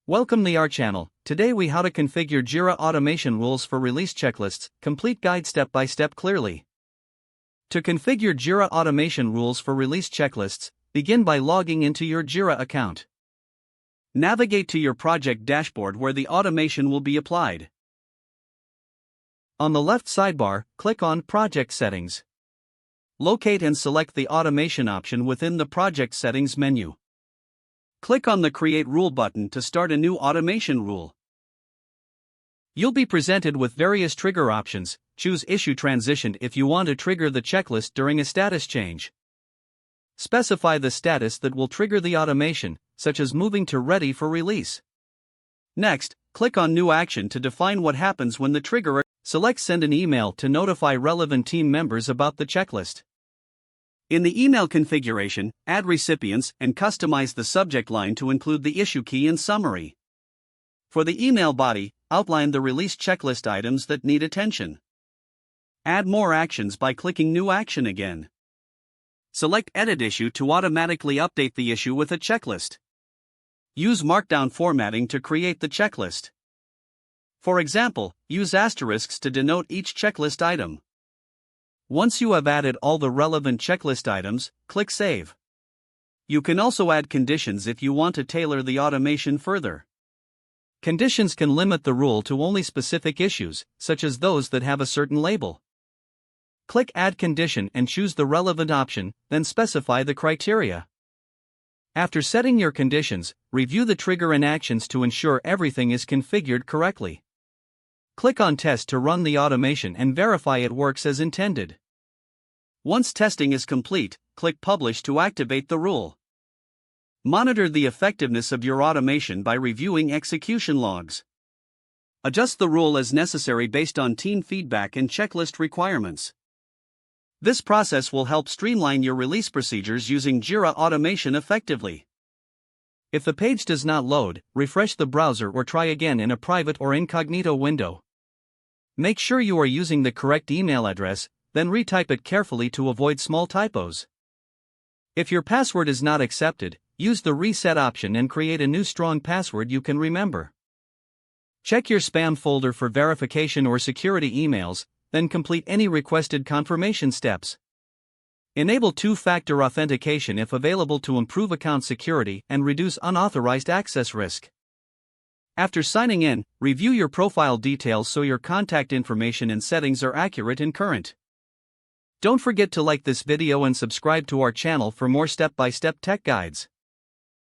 Welcome to our channel. Today we how to configure Jira automation rules for release checklists, complete guide step by step clearly. To configure Jira automation rules for release checklists, begin by logging into your Jira account. Navigate to your project dashboard where the automation will be applied. On the left sidebar, click on Project Settings. Locate and select the automation option within the Project Settings menu. Click on the Create Rule button to start a new automation rule. You'll be presented with various trigger options. Choose Issue Transition if you want to trigger the checklist during a status change. Specify the status that will trigger the automation, such as moving to Ready for Release. Next, click on New Action to define what happens when the trigger. Select Send an email to notify relevant team members about the checklist. In the email configuration, add recipients and customize the subject line to include the issue key and summary. For the email body, outline the release checklist items that need attention. Add more actions by clicking New Action again. Select Edit Issue to automatically update the issue with a checklist. Use Markdown formatting to create the checklist. For example, use asterisks to denote each checklist item. Once you have added all the relevant checklist items, click Save. You can also add conditions if you want to tailor the automation further. Conditions can limit the rule to only specific issues, such as those that have a certain label. Click Add Condition and choose the relevant option, then specify the criteria. After setting your conditions, review the trigger and actions to ensure everything is configured correctly. Click on Test to run the automation and verify it works as intended. Once testing is complete, click Publish to activate the rule. Monitor the effectiveness of your automation by reviewing execution logs. Adjust the rule as necessary based on team feedback and checklist requirements. This process will help streamline your release procedures using Jira automation effectively. If the page does not load, refresh the browser or try again in a private or incognito window. Make sure you are using the correct email address, then retype it carefully to avoid small typos. If your password is not accepted, use the Reset option and create a new strong password you can remember. Check your spam folder for verification or security emails, then complete any requested confirmation steps. Enable two-factor authentication if available to improve account security and reduce unauthorized access risk. After signing in, review your profile details so your contact information and settings are accurate and current. Don't forget to like this video and subscribe to our channel for more step-by-step tech guides.